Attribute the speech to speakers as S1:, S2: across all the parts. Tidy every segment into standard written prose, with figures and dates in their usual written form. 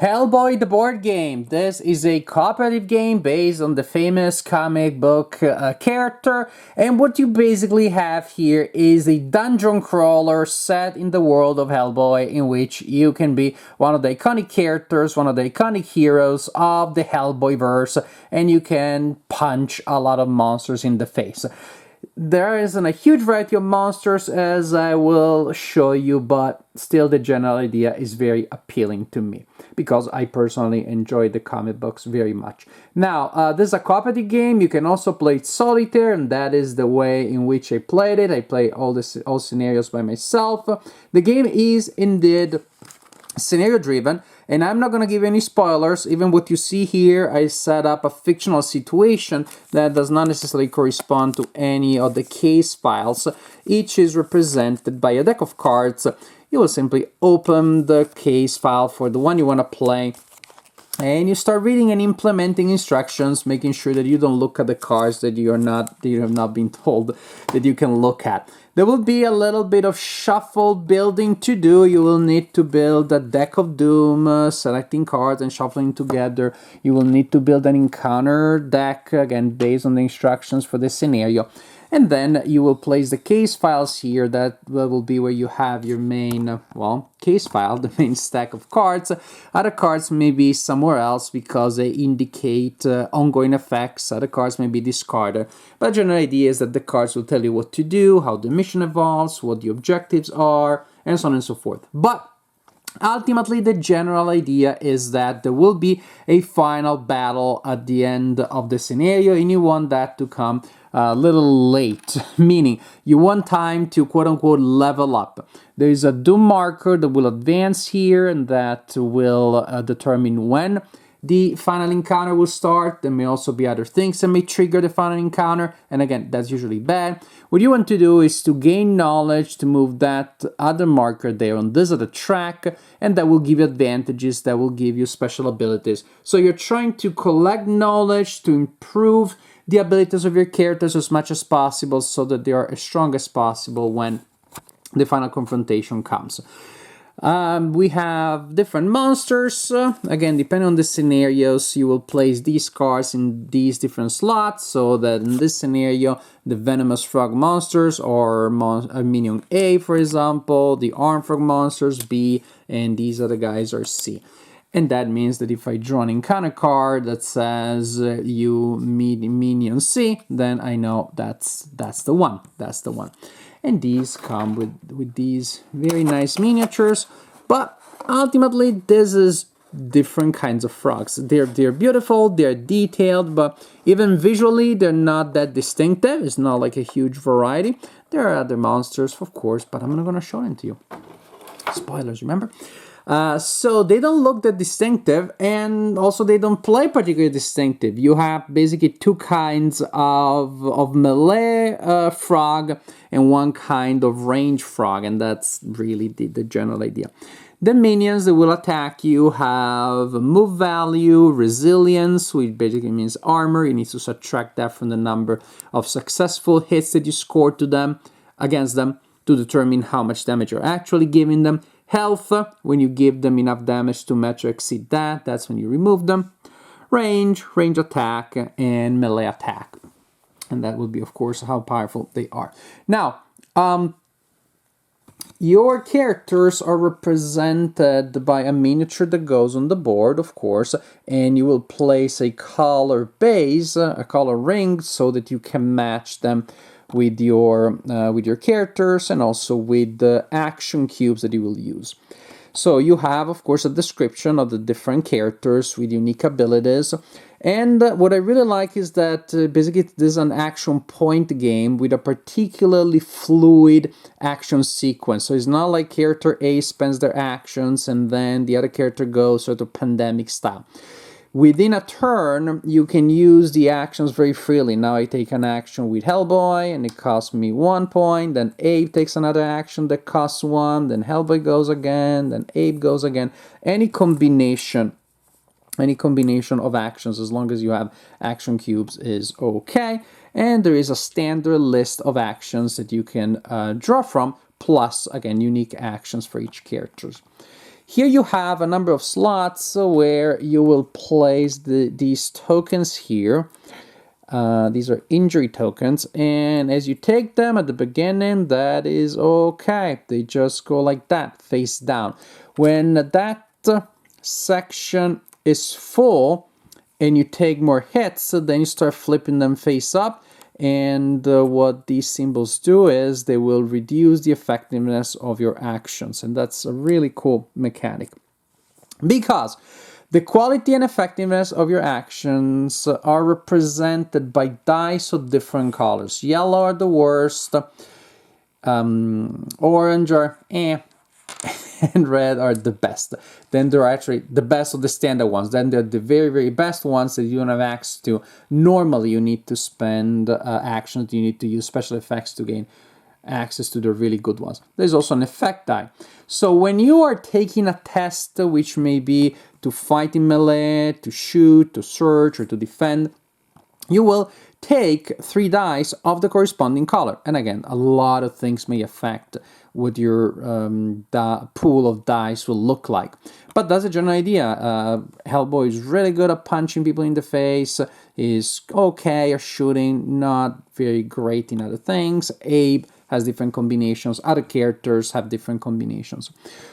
S1: Hellboy the board game. This is a cooperative game based on the famous comic book character, and what you basically have here is a dungeon crawler set in the world of Hellboy, in which you can be one of the iconic characters, one of the iconic heroes of the Hellboy verse, and you can punch a lot of monsters in the face. There isn't a huge variety of monsters, as I will show you, but still the general idea is very appealing to me because I personally enjoy the comic books very much. Now, this is a cooperative game. You can also play it solitaire, and that is the way in which I played it. I play all scenarios by myself. The game is indeed scenario driven, and I'm not going to give any spoilers. Even what you see here, I set up a fictional situation that does not necessarily correspond to any of the case files. Each is represented by a deck of cards. You will simply open the case file for the one you want to play, and you start reading and implementing instructions, making sure that you don't look at the cards that you have not been told that you can look at. There will be a little bit of shuffle building to do. You will need to build a deck of doom, selecting cards and shuffling together. You will need to build an encounter deck, again, based on the instructions for the scenario. And then you will place the case files here. That will be where you have your main, case file, the main stack of cards. Other cards may be somewhere else because they indicate ongoing effects. Other cards may be discarded. But the general idea is that the cards will tell you what to do, how the mission evolves, what the objectives are, and so on and so forth. But ultimately, the general idea is that there will be a final battle at the end of the scenario, and you want that to come a little late, meaning you want time to quote-unquote level up. There is a doom marker that will advance here, and that will determine when the final encounter will start. There may also be other things that may trigger the final encounter, and again, that's usually bad. What you want to do is to gain knowledge to move that other marker there on this other track, and that will give you advantages, that will give you special abilities. So you're trying to collect knowledge to improve the abilities of your characters as much as possible so that they are as strong as possible when the final confrontation comes. We have different monsters. Again, depending on the scenarios, you will place these cards in these different slots, so that in this scenario, the venomous frog monsters are minion A, for example, the armed frog monsters B, and these other guys are C. And that means that if I draw an encounter card that says you meet minion C, then I know that's the one. That's the one. And these come with these very nice miniatures. But ultimately, this is different kinds of frogs. They're beautiful, they're detailed, but even visually, they're not that distinctive. It's not like a huge variety. There are other monsters, of course, but I'm not going to show them to you. Spoilers, remember? So they don't look that distinctive, and also they don't play particularly distinctive. You have basically two kinds of melee frog and one kind of range frog, and that's really the general idea. The minions that will attack you have move value, resilience, which basically means armor. You need to subtract that from the number of successful hits that you score to them against them to determine how much damage you're actually giving them. Health, when you give them enough damage to match or exceed that, that's when you remove them. Range attack, and melee attack. And that would be, of course, how powerful they are. Now, your characters are represented by a miniature that goes on the board, of course, and you will place a color base, a color ring, so that you can match them with your characters and also with the action cubes that you will use. So you have, of course, a description of the different characters with unique abilities. And what I really like is that basically this is an action point game with a particularly fluid action sequence. So it's not like character A spends their actions and then the other character goes sort of pandemic style. Within a turn, you can use the actions very freely. Now I take an action with Hellboy, and it costs me 1 point. Then Abe takes another action that costs 1. Then Hellboy goes again. Then Abe goes again. Any combination of actions, as long as you have action cubes, is okay. And there is a standard list of actions that you can draw from, plus, again, unique actions for each character. Here you have a number of slots where you will place these tokens here. These are injury tokens, and as you take them at the beginning, that is okay. They just go like that, face down. When that section is full and you take more hits, then you start flipping them face up, and what these symbols do is they will reduce the effectiveness of your actions, and that's a really cool mechanic. Because the quality and effectiveness of your actions are represented by dice of different colors. Yellow are the worst, orange are and red are the best. Then there are actually the best of the standard ones. Then there are the very, very best ones that you don't have access to. Normally you need to spend actions, you need to use special effects to gain access to the really good ones. There's also an effect die. So when you are taking a test, which may be to fight in melee, to shoot, to search, or to defend, you will take 3 dice of the corresponding color. And again, a lot of things may affect what your pool of dice will look like. But that's a general idea. Hellboy is really good at punching people in the face, is okay at shooting, not very great in other things. Abe has different combinations, other characters have different combinations.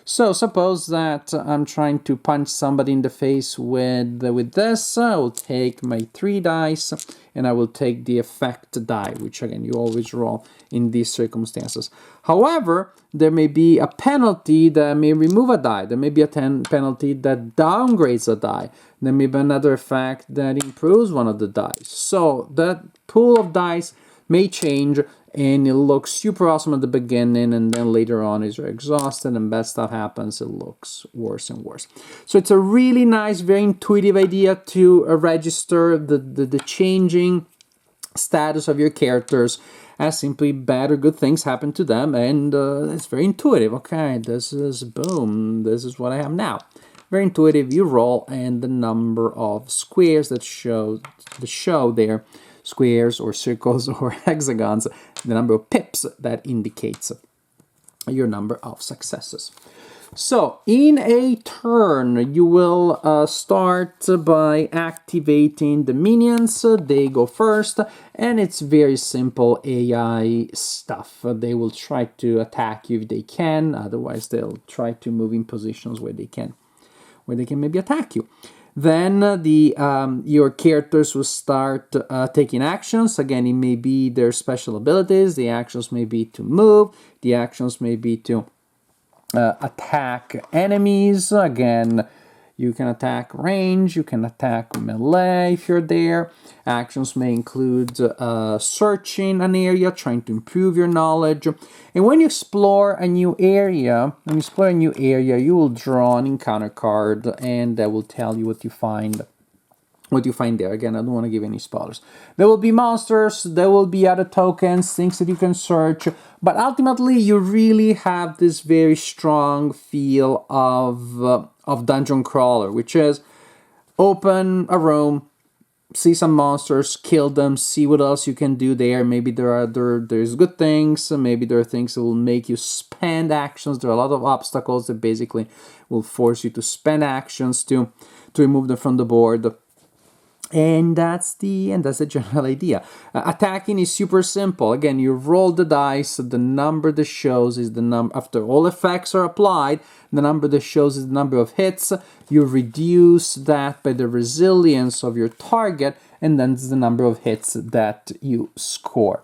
S1: So suppose that I'm trying to punch somebody in the face with this. I will take my 3 dice and I will take the effect die, which again you always roll in these circumstances. However, there may be a penalty that may remove a die. There may be a penalty that downgrades a die. There may be another effect that improves one of the dice. So that pool of dice may change, and it looks super awesome at the beginning, and then later on, as you're exhausted and bad stuff happens, it looks worse and worse. So it's a really nice, very intuitive idea to register the changing status of your characters as simply bad or good things happen to them, and it's very intuitive. Okay, this is boom, this is what I have now. Very intuitive. You roll, and the number of squares that show there, squares or circles or hexagons, the number of pips that indicates your number of successes. So in a turn, you will start by activating the minions. They go first, and it's very simple AI stuff. They will try to attack you if they can, otherwise they'll try to move in positions where they can maybe attack you. Then your characters will start taking actions. Again, it may be their special abilities. The actions may be to move. The actions may be to attack enemies. Again, you can attack range. You can attack melee if you're there. Actions may include searching an area, trying to improve your knowledge. And when you explore a new area, you will draw an encounter card, and that will tell you what you find. There. Again, I don't want to give any spoilers. There will be monsters, there will be other tokens, things that you can search, but ultimately you really have this very strong feel of dungeon crawler, which is open a room, see some monsters, kill them, see what else you can do there. Maybe there's good things, maybe there are things that will make you spend actions. There are a lot of obstacles that basically will force you to spend actions to remove them from the board. And that's the general idea. Attacking is super simple. Again, you roll the dice. The number that shows is the number. After all effects are applied, the number that shows is the number of hits. You reduce that by the resilience of your target, and then it's the number of hits that you score.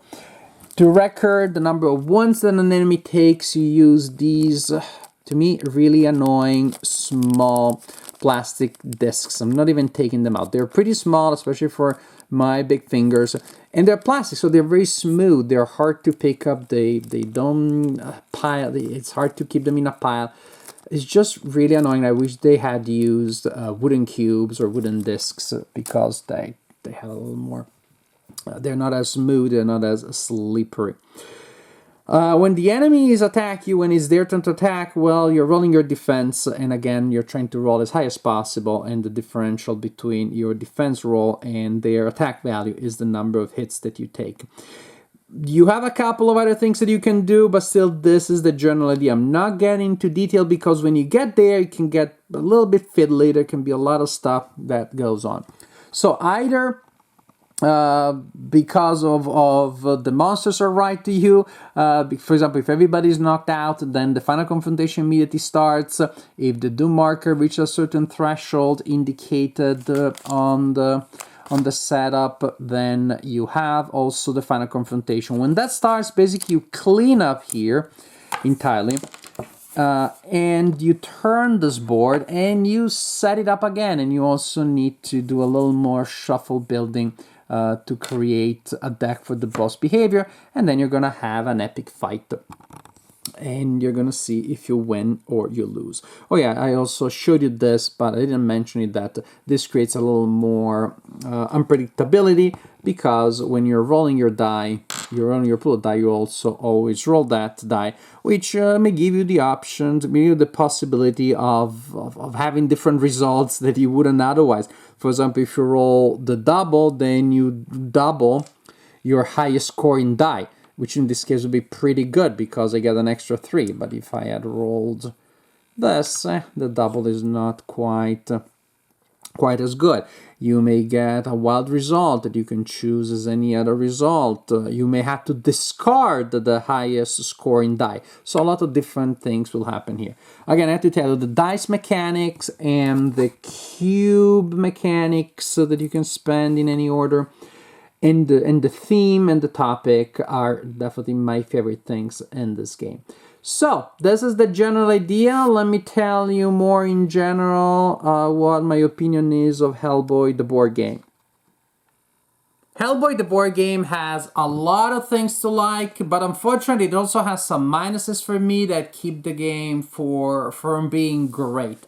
S1: To record the number of wounds that an enemy takes, you use these, to me, really annoying small plastic discs. I'm not even taking them out. They're pretty small, especially for my big fingers, and they're plastic, so they're very smooth. They're hard to pick up. They don't pile. It's hard to keep them in a pile. It's just really annoying. I wish they had used wooden cubes or wooden discs, because they have a little more. They're not as smooth. They're not as slippery. When the enemies attack you, when it's their turn to attack, well, you're rolling your defense, and again, you're trying to roll as high as possible, and the differential between your defense roll and their attack value is the number of hits that you take. You have a couple of other things that you can do, but still, this is the general idea. I'm not getting into detail because when you get there, it can get a little bit fiddly. There can be a lot of stuff that goes on. So either because of the monsters are right to you. For example, if everybody's knocked out, then the final confrontation immediately starts. If the doom marker reaches a certain threshold indicated on the setup, then you have also the final confrontation. When that starts, basically you clean up here entirely. And you turn this board and you set it up again, and you also need to do a little more shuffle building to create a deck for the boss behavior, and then you're gonna have an epic fight and you're gonna see if you win or you lose. Oh yeah, I also showed you this, but I didn't mention it, that this creates a little more unpredictability, because when you're rolling your die, you're rolling your pool of die, you also always roll that die, which may give you the option, may give you the possibility of having different results that you wouldn't otherwise. For example, if you roll the double, then you double your highest scoring die, which in this case would be pretty good because I get an extra 3. But if I had rolled this, the double is not quite as good. You may get a wild result that you can choose as any other result. You may have to discard the highest scoring die. So a lot of different things will happen here. Again, I have to tell you, the dice mechanics and the cube mechanics that you can spend in any order, and the theme and the topic are definitely my favorite things in this game. So, this is the general idea. Let me tell you more in general what my opinion is of Hellboy, the board game. Hellboy, the board game, has a lot of things to like, but unfortunately it also has some minuses for me that keep the game from being great.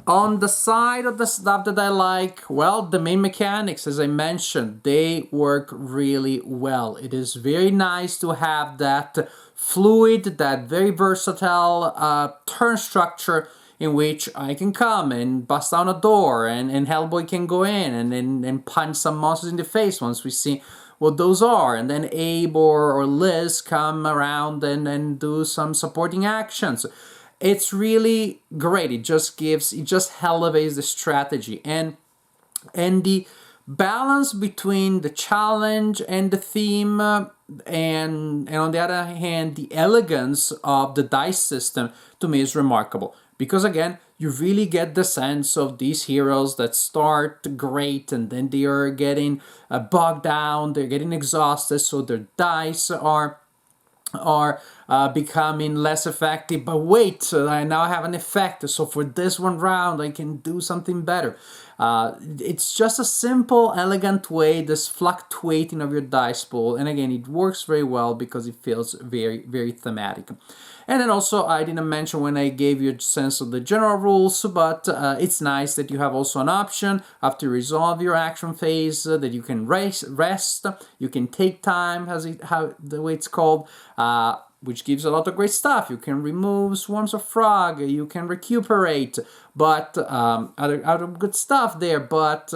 S1: On the side of the stuff that I like, well, the main mechanics, as I mentioned, they work really well. It is very nice to have that fluid, that very versatile turn structure in which I can come and bust down a door, and Hellboy can go in and punch some monsters in the face once we see what those are, and then Abe or Liz come around and do some supporting actions. It's really great. It just elevates the strategy, and the balance between the challenge and the theme, and on the other hand, the elegance of the dice system, to me is remarkable. Because again, you really get the sense of these heroes that start great and then they are getting bogged down, they're getting exhausted, so their dice are becoming less effective. But wait, I now have an effect, so for this one round I can do something better. It's just a simple, elegant way, this fluctuating of your dice pool, and again, it works very well because it feels very, very thematic. And then also, I didn't mention when I gave you a sense of the general rules, but it's nice that you have also an option after you resolve your action phase that you can rest, you can take time, the way it's called, which gives a lot of great stuff. You can remove swarms of frog, you can recuperate, but other good stuff there. But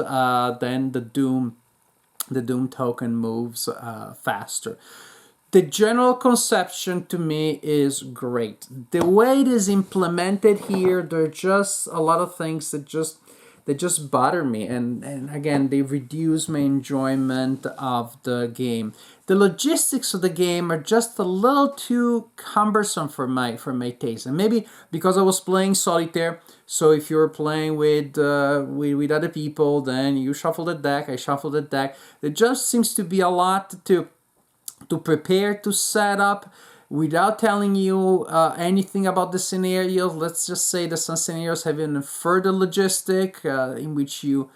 S1: then the doom token moves faster. The general conception to me is great. The way it is implemented here, there are just a lot of things that just bother me, and again, they reduce my enjoyment of the game. The logistics of the game are just a little too cumbersome for my taste, and maybe because I was playing solitaire. So if you're playing with other people, then you shuffle the deck, I shuffle the deck. There just seems to be a lot to prepare, to set up, without telling you anything about the scenarios. Let's just say that some scenarios have even further logistic, in which you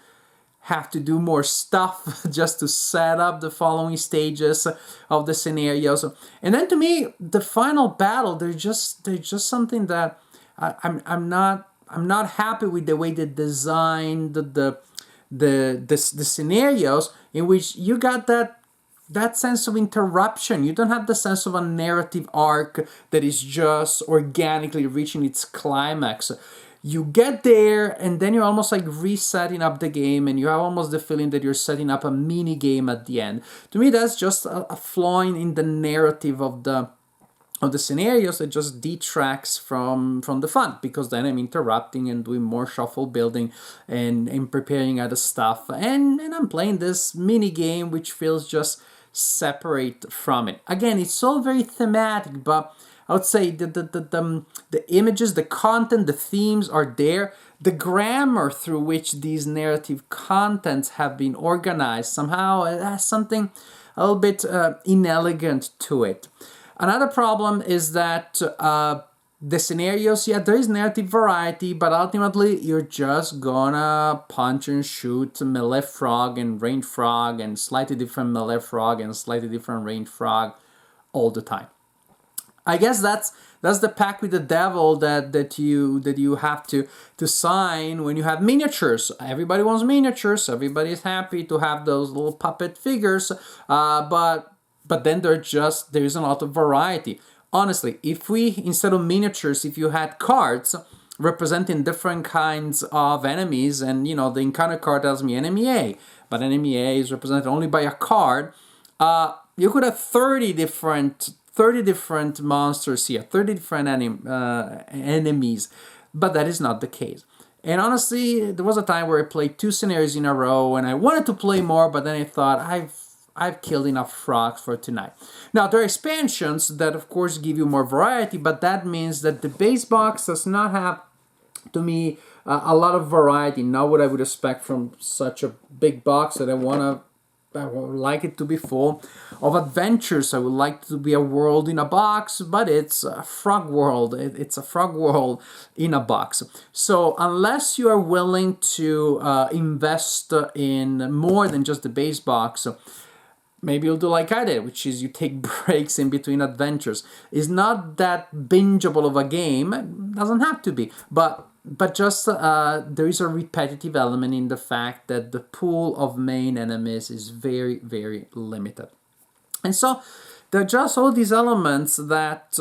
S1: have to do more stuff just to set up the following stages of the scenarios. And then to me, the final battle, they're just something that I'm not happy with the way they designed the scenarios, in which you got that sense of interruption. You don't have the sense of a narrative arc that is just organically reaching its climax. you get there and then you're almost like resetting up the game, and you have almost the feeling that you're setting up a mini game at the end. To me, that's just a flaw in the narrative of the scenarios that just detracts from the fun, because then I'm interrupting and doing more shuffle building and preparing other stuff, and I'm playing this mini game which feels just separate from it. Again, it's all very thematic, but I would say the images, the content, the themes are there. The grammar through which these narrative contents have been organized, somehow it has something a little bit inelegant to it. Another problem is that the scenarios, yeah, there is narrative variety, but ultimately you're just gonna punch and shoot melee frog and ranged frog and slightly different melee frog and slightly different ranged frog all the time. I guess that's the pact with the devil that you have to sign when you have miniatures. Everybody wants miniatures. Everybody is happy to have those little puppet figures, but then there isn't a lot of variety. Honestly, if we, instead of miniatures, if you had cards representing different kinds of enemies, and the encounter card tells me enemy A, but enemy A is represented only by a card, you could have 30 different monsters here, 30 different enemies, but that is not the case. And honestly, there was a time where I played 2 scenarios in a row, and I wanted to play more, but then I thought, I've killed enough frogs for tonight. Now, there are expansions that, of course, give you more variety, but that means that the base box does not have, to me, a lot of variety. Not what I would expect from such a big box that I would like it to be full of adventures. I would like it to be a world in a box, but it's a frog world. It's a frog world in a box. So unless you are willing to invest in more than just the base box, maybe you'll do like I did, which is you take breaks in between adventures. It's not that bingeable of a game. It doesn't have to be, but just there is a repetitive element in the fact that the pool of main enemies is very, very limited. And so there are just all these elements that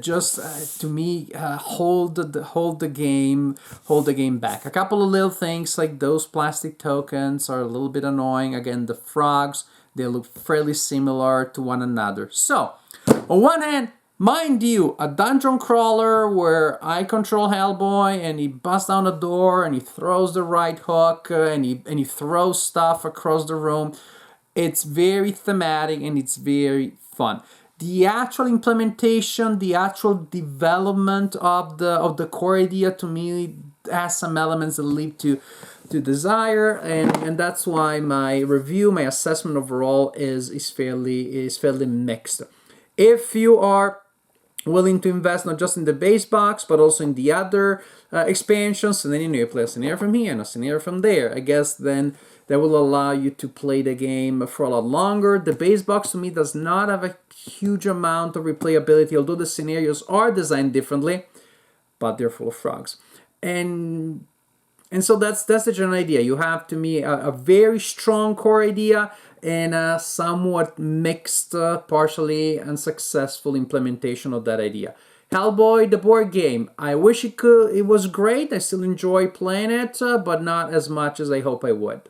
S1: just to me hold the game back. A couple of little things like those plastic tokens are a little bit annoying. Again, the frogs, they look fairly similar to one another. So, on one hand, mind you, a dungeon crawler where I control Hellboy and he busts down a door and he throws the right hook and he throws stuff across the room. It's very thematic and it's very fun. The actual implementation, the actual development of the core idea, to me, has some elements that lead to desire, and that's why my review, my assessment overall is fairly mixed. If you are willing to invest not just in the base box but also in the other expansions, and then you play a scenario from here and a scenario from there, I guess then that will allow you to play the game for a lot longer. The base box to me does not have a huge amount of replayability, although the scenarios are designed differently, but they're full of frogs. And so that's the general idea. You have, to me, a very strong core idea and a somewhat mixed, partially unsuccessful implementation of that idea. Hellboy, the board game. I wish it was great. I still enjoy playing it, but not as much as I hope I would.